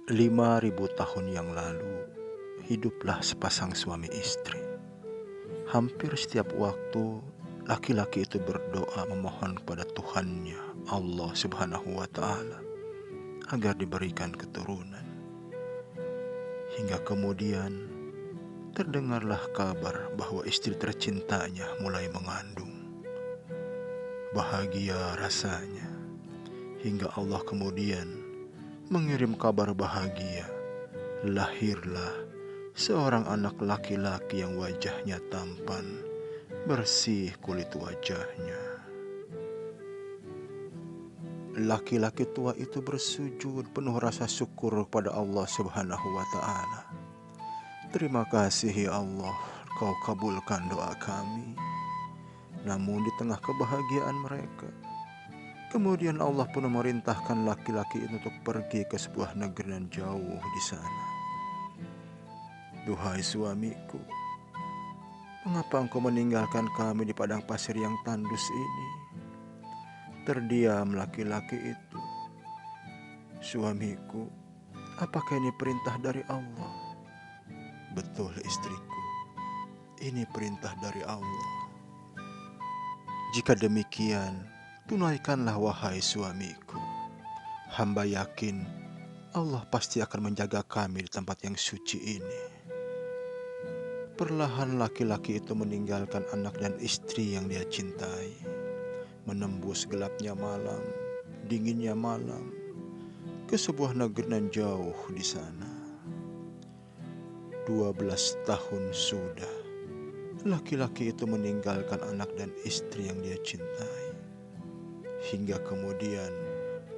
5.000 tahun yang lalu, hiduplah sepasang suami istri. Hampir setiap waktu, laki-laki itu berdoa memohon kepada Tuhannya, Allah Subhanahu wa Ta'ala, agar diberikan keturunan. Hingga kemudian terdengarlah kabar bahwa istri tercintanya mulai mengandung. Bahagia rasanya, hingga Allah kemudian mengirim kabar bahagia. Lahirlah seorang anak laki-laki yang wajahnya tampan, bersih kulit wajahnya. Laki-laki tua itu bersujud penuh rasa syukur kepada Allah Subhanahu wa Ta'ala. Terima kasih ya Allah, Kau kabulkan doa kami. Namun di tengah kebahagiaan mereka, kemudian Allah pun memerintahkan laki-laki itu untuk pergi ke sebuah negeri yang jauh di sana. Duhai suamiku, mengapa engkau meninggalkan kami di padang pasir yang tandus ini? Terdiam laki-laki itu. Suamiku, apakah ini perintah dari Allah? Betul istriku, ini perintah dari Allah. Jika demikian, tunaikanlah wahai suamiku. Hamba yakin Allah pasti akan menjaga kami di tempat yang suci ini. Perlahan laki-laki itu meninggalkan anak dan istri yang dia cintai, menembus gelapnya malam, dinginnya malam, ke sebuah negeri yang jauh di sana. 12 tahun sudah laki-laki itu meninggalkan anak dan istri yang dia cintai. Hingga kemudian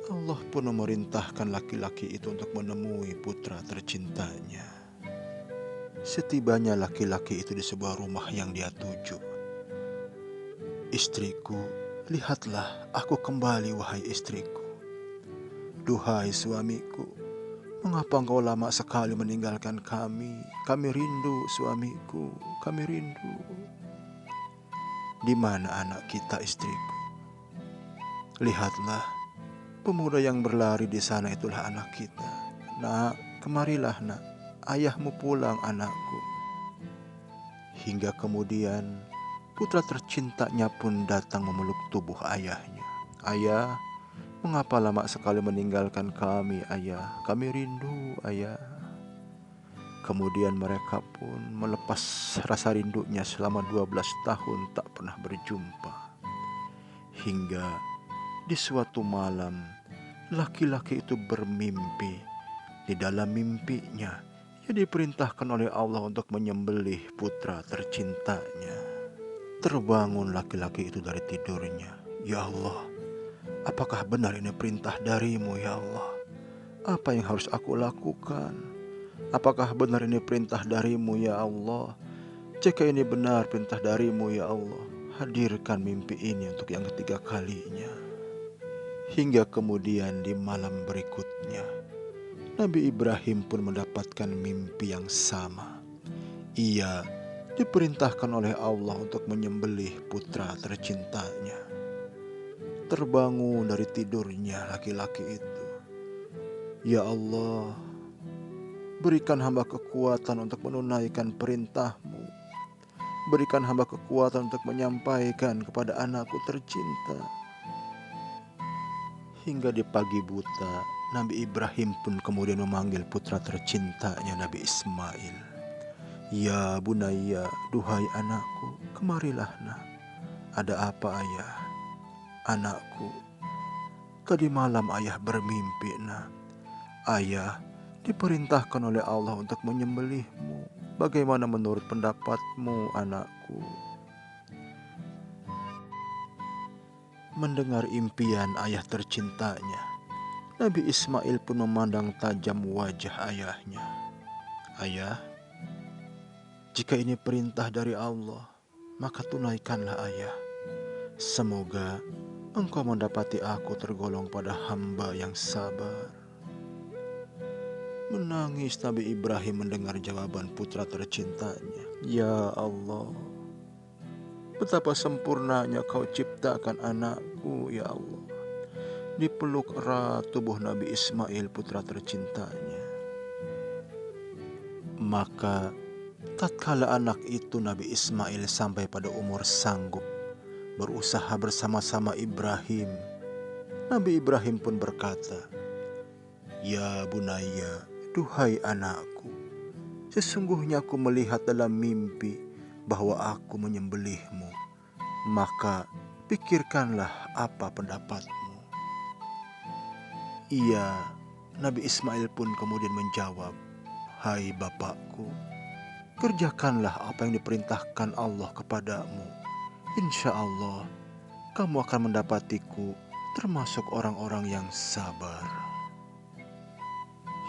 Allah pun memerintahkan laki-laki itu untuk menemui putra tercintanya. Setibanya laki-laki itu di sebuah rumah yang dia tuju. Istriku, lihatlah aku kembali wahai istriku. Duhai suamiku, mengapa engkau lama sekali meninggalkan kami? Kami rindu suamiku, kami rindu. Di mana anak kita istriku? Lihatlah, pemuda yang berlari di sana itulah anak kita. Nak, kemarilah nak, ayahmu pulang anakku. Hingga kemudian putra tercintanya pun datang memeluk tubuh ayahnya. Ayah, mengapa lama sekali meninggalkan kami ayah? Kami rindu ayah. Kemudian mereka pun melepas rasa rindunya selama 12 tahun tak pernah berjumpa. Hingga di suatu malam, laki-laki itu bermimpi. Di dalam mimpinya, ia diperintahkan oleh Allah untuk menyembelih putra tercintanya. Terbangun laki-laki itu dari tidurnya. Ya Allah, apakah benar ini perintah darimu ya Allah? Apa yang harus aku lakukan? Apakah benar ini perintah darimu ya Allah? Jika ini benar perintah darimu ya Allah, hadirkan mimpi ini untuk yang ketiga kalinya. Hingga kemudian di malam berikutnya, Nabi Ibrahim pun mendapatkan mimpi yang sama. Ia diperintahkan oleh Allah untuk menyembelih putra tercintanya. Terbangun dari tidurnya laki-laki itu. Ya Allah, berikan hamba kekuatan untuk menunaikan perintah-Mu. Berikan hamba kekuatan untuk menyampaikan kepada anakku tercinta. Hingga di pagi buta, Nabi Ibrahim pun kemudian memanggil putra tercintanya Nabi Ismail. Ya bunaya, duhai anakku, kemarilah nak. Ada apa ayah? Anakku, tadi malam ayah bermimpi nak. Ayah diperintahkan oleh Allah untuk menyembelihmu. Bagaimana menurut pendapatmu anakku? Mendengar impian ayah tercintanya, Nabi Ismail pun memandang tajam wajah ayahnya. Ayah, jika ini perintah dari Allah, maka tunaikanlah ayah. Semoga engkau mendapati aku tergolong pada hamba yang sabar. Menangis Nabi Ibrahim mendengar jawaban putra tercintanya. Ya Allah, betapa sempurnanya kau ciptakan anakku ya Allah. Dipeluk erat tubuh Nabi Ismail putra tercintanya. Maka tatkala anak itu Nabi Ismail sampai pada umur sanggup berusaha bersama-sama Ibrahim, Nabi Ibrahim pun berkata, "Ya bunaya, duhai anakku, sesungguhnya aku melihat dalam mimpi bahwa aku menyembelihmu. Maka pikirkanlah apa pendapatmu." Nabi Ismail pun kemudian menjawab, "Hai bapakku, kerjakanlah apa yang diperintahkan Allah kepadamu. Insya Allah, kamu akan mendapatiku termasuk orang-orang yang sabar."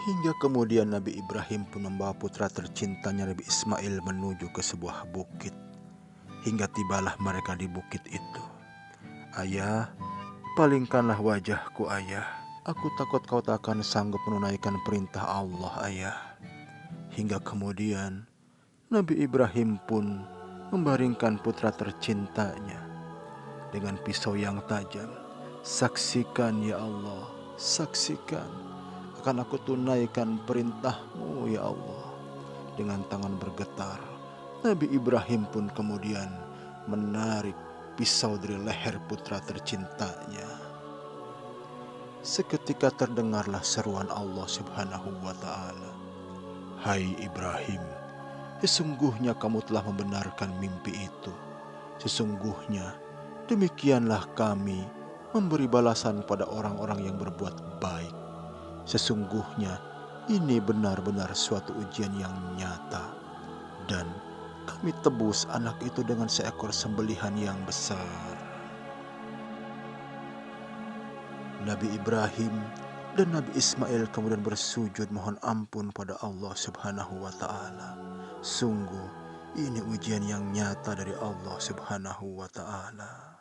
Hingga kemudian Nabi Ibrahim pun membawa putra tercintanya Nabi Ismail menuju ke sebuah bukit. Hingga tibalah mereka di bukit itu. "Ayah, palingkanlah wajahku ayah. Aku takut kau tak akan sanggup menunaikan perintah Allah ayah." Hingga kemudian Nabi Ibrahim pun membaringkan putra tercintanya dengan pisau yang tajam. "Saksikan ya Allah, saksikan, akan aku tunaikan perintahmu ya Allah." Dengan tangan bergetar, Nabi Ibrahim pun kemudian menarik pisau dari leher putra tercintanya. Seketika terdengarlah seruan Allah Subhanahu wa ta'ala, "Hai Ibrahim, sesungguhnya kamu telah membenarkan mimpi itu. Sesungguhnya demikianlah kami memberi balasan pada orang-orang yang berbuat baik. Sesungguhnya ini benar-benar suatu ujian yang nyata. Dan kami tebus anak itu dengan seekor sembelihan yang besar." Nabi Ibrahim dan Nabi Ismail kemudian bersujud mohon ampun pada Allah Subhanahu wa ta'ala. Sungguh ini ujian yang nyata dari Allah Subhanahu wa ta'ala.